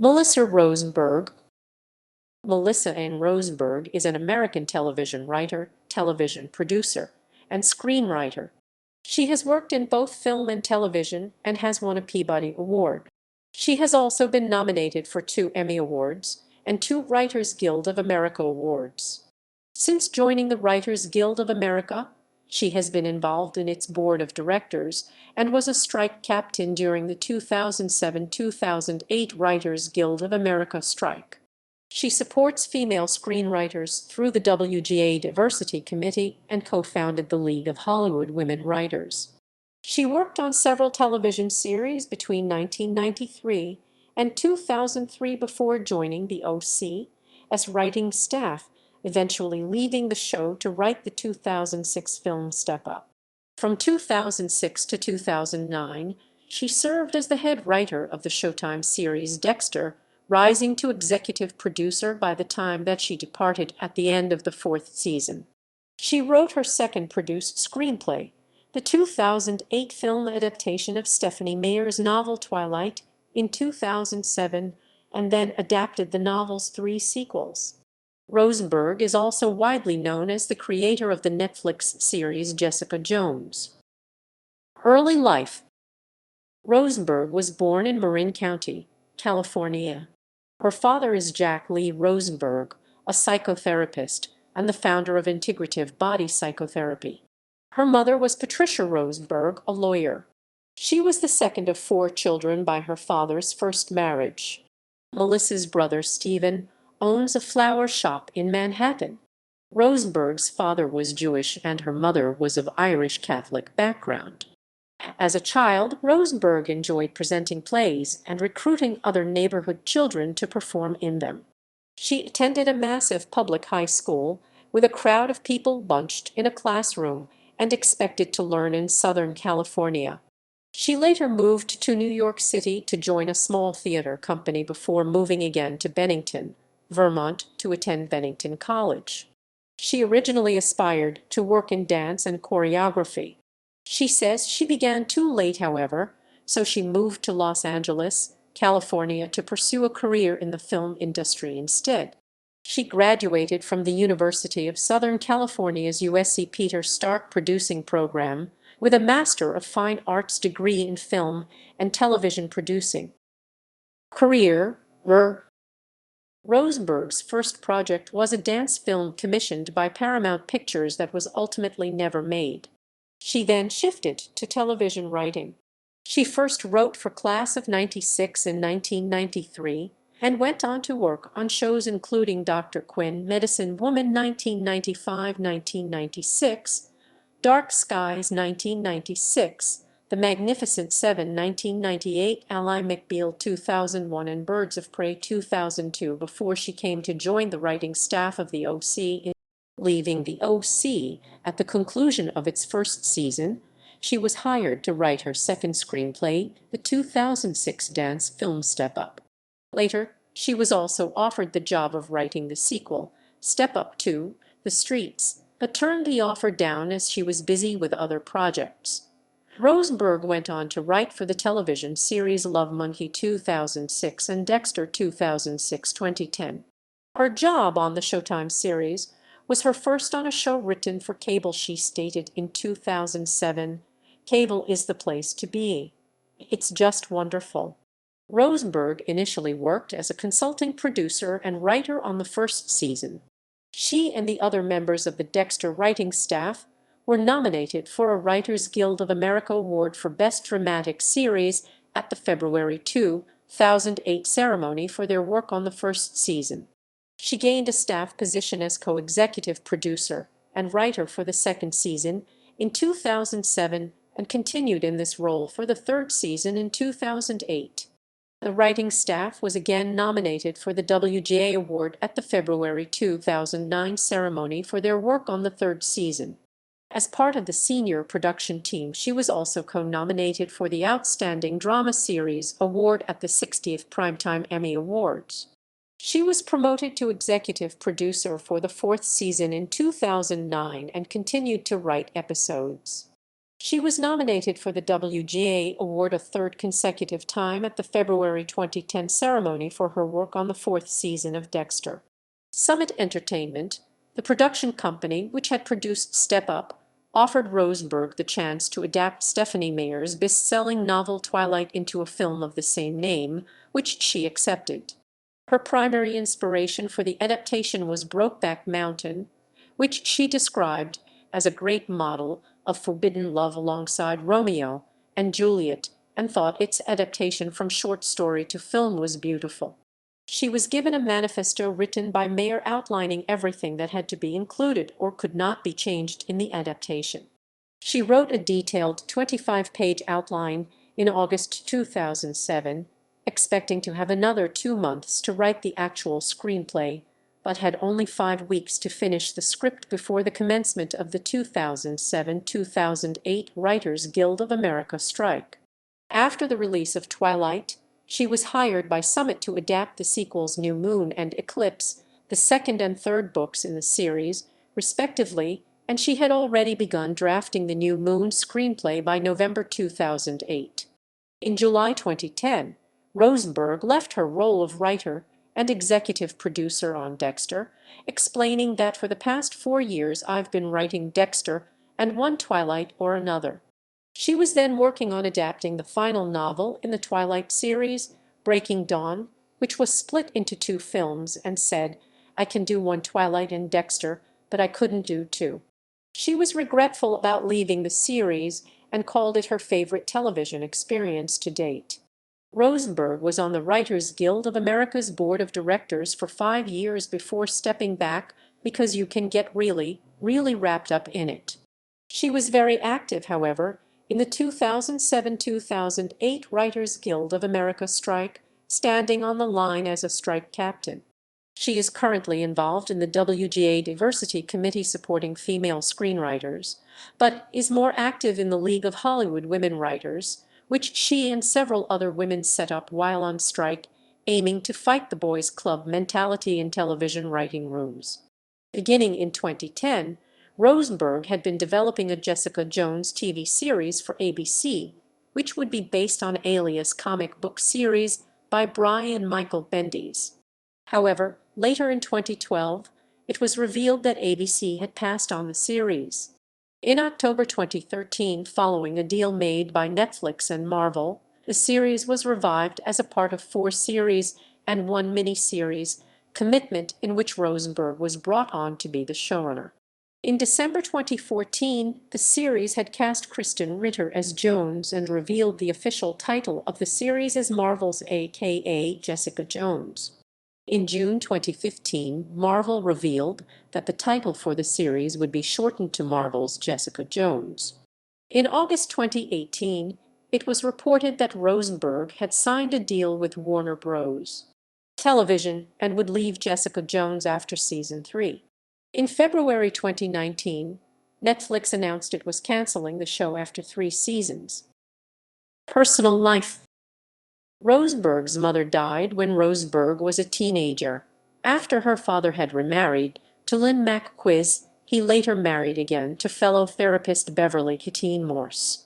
Melissa Rosenberg. Melissa Anne Rosenberg is an American television writer, television producer, and screenwriter. She has worked in both film and television and has won a Peabody Award. She has also been nominated for 2 Emmy Awards and 2 Writers Guild of America Awards. Since joining the Writers Guild of America, she has been involved in its board of directors and was a strike captain during the 2007-2008 Writers Guild of America strike. She supports female screenwriters through the WGA Diversity Committee and co-founded the League of Hollywood Women Writers. She worked on several television series between 1993 and 2003 before joining the OC as writing staff, eventually leaving the show to write the 2006 film Step Up. From 2006 to 2009, she served as the head writer of the Showtime series Dexter, rising to executive producer by the time that she departed at the end of the 4th season. She wrote her second produced screenplay, the 2008 film adaptation of Stephenie Meyer's novel Twilight, in 2007, and then adapted the novel's 3 sequels. Rosenberg is also widely known as the creator of the Netflix series Jessica Jones. Early life. Rosenberg was born in Marin County, California. Her father is Jack Lee Rosenberg, a psychotherapist and the founder of integrative body psychotherapy. Her mother was Patricia Rosenberg, a lawyer. She was the second of 4 children by her father's first marriage. Melissa's brother Stephen owns a flower shop in Manhattan. Rosenberg's father was Jewish and her mother was of Irish Catholic background. As a child, Rosenberg enjoyed presenting plays and recruiting other neighborhood children to perform in them. She attended a massive public high school with a crowd of people bunched in a classroom and expected to learn in Southern California. She later moved to New York City to join a small theater company before moving again to Bennington, Vermont, to attend Bennington College. She originally aspired to work in dance and choreography. She says she began too late, however, so she moved to Los Angeles, California to pursue a career in the film industry instead. She graduated from the University of Southern California's USC Peter Stark Producing Program with a Master of Fine Arts degree in film and television producing. Career. Rosenberg's first project was a dance film commissioned by Paramount Pictures that was ultimately never made. She then shifted to television writing. She first wrote for Class of '96 in 1993 and went on to work on shows including Dr. Quinn, Medicine Woman 1995-1996, Dark Skies 1996, The Magnificent Seven 1998, Ally McBeal 2001, and Birds of Prey 2002 before she came to join the writing staff of the OC. Leaving the OC at the conclusion of its first season, she was hired to write her second screenplay, the 2006 dance film Step Up. Later, she was also offered the job of writing the sequel, Step Up 2, The Streets, but turned the offer down as she was busy with other projects. Rosenberg went on to write for the television series Love Monkey 2006 and Dexter 2006-2010. Her job on the Showtime series was her first on a show written for cable. She stated in 2007, "Cable is the place to be. It's just wonderful." Rosenberg initially worked as a consulting producer and writer on the first season. She and the other members of the Dexter writing staff were nominated for a Writers Guild of America Award for Best Dramatic Series at the February 2008 ceremony for their work on the first season. She gained a staff position as co-executive producer and writer for the second season in 2007 and continued in this role for the third season in 2008. The writing staff was again nominated for the WGA Award at the February 2009 ceremony for their work on the third season. As part of the senior production team, she was also co-nominated for the Outstanding Drama Series Award at the 60th Primetime Emmy Awards. She was promoted to executive producer for the fourth season in 2009 and continued to write episodes. She was nominated for the WGA Award a third consecutive time at the February 2010 ceremony for her work on the fourth season of Dexter. Summit Entertainment, the production company which had produced Step Up, offered Rosenberg the chance to adapt Stephenie Meyer's best-selling novel Twilight into a film of the same name, which she accepted. Her primary inspiration for the adaptation was Brokeback Mountain, which she described as a great model of forbidden love alongside Romeo and Juliet, and thought its adaptation from short story to film was beautiful. She was given a manifesto written by Meyer outlining everything that had to be included or could not be changed in the adaptation. She wrote a detailed 25-page outline in August 2007, expecting to have another 2 months to write the actual screenplay, but had only 5 weeks to finish the script before the commencement of the 2007-2008 Writers Guild of America strike. After the release of Twilight, she was hired by Summit to adapt the sequels New Moon and Eclipse, the second and third books in the series, respectively, and she had already begun drafting the New Moon screenplay by November 2008. In July 2010, Rosenberg left her role of writer and executive producer on Dexter, explaining that for the past 4 years I've been writing Dexter and one Twilight or another. She was then working on adapting the final novel in the Twilight series, Breaking Dawn, which was split into 2 films, and said, "I can do one Twilight and Dexter, but I couldn't do 2." She was regretful about leaving the series and called it her favorite television experience to date. Rosenberg was on the Writers Guild of America's board of directors for 5 years before stepping back because you can get really, really wrapped up in it. She was very active, however, in the 2007-2008 Writers Guild of America strike, standing on the line as a strike captain. She is currently involved in the WGA Diversity Committee supporting female screenwriters, but is more active in the League of Hollywood Women Writers, which she and several other women set up while on strike, aiming to fight the boys' club mentality in television writing rooms. Beginning in 2010, Rosenberg had been developing a Jessica Jones TV series for ABC, which would be based on Alias comic book series by Brian Michael Bendis. However, later in 2012, it was revealed that ABC had passed on the series. In October 2013, following a deal made by Netflix and Marvel, the series was revived as a part of 4 series and 1 miniseries, commitment in which Rosenberg was brought on to be the showrunner. In December 2014, the series had cast Kristen Ritter as Jones and revealed the official title of the series as Marvel's aka Jessica Jones. In June 2015, Marvel revealed that the title for the series would be shortened to Marvel's Jessica Jones. In August 2018, it was reported that Rosenberg had signed a deal with Warner Bros. Television and would leave Jessica Jones after season 3. In February 2019, Netflix announced it was canceling the show after 3 seasons. Personal life. Rosenberg's mother died when Rosenberg was a teenager. After her father had remarried to Lynn McQuiz, he later married again to fellow therapist Beverly Kittine Morse.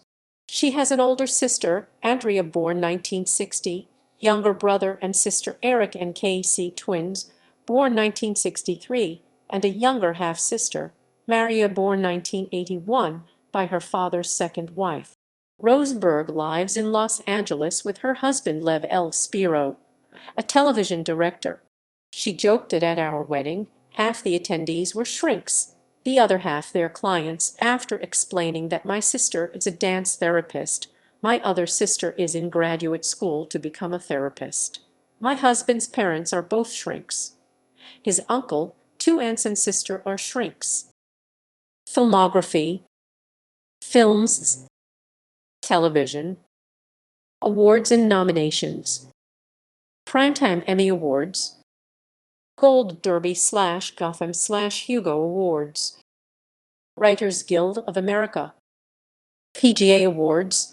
She has an older sister, Andrea, born 1960, younger brother and sister Eric and Casey, twins, born 1963, and a younger half-sister, Maria, born 1981, by her father's second wife. Rosenberg lives in Los Angeles with her husband Lev L. Spiro, a television director. She joked that at our wedding, half the attendees were shrinks, the other half their clients, after explaining that my sister is a dance therapist, my other sister is in graduate school to become a therapist. My husband's parents are both shrinks. His uncle, 2 aunts and sister are shrinks. Filmography. Films. Television. Awards and nominations. Primetime Emmy Awards. Gold Derby/Gotham/Hugo Awards. Writers Guild of America. PGA Awards.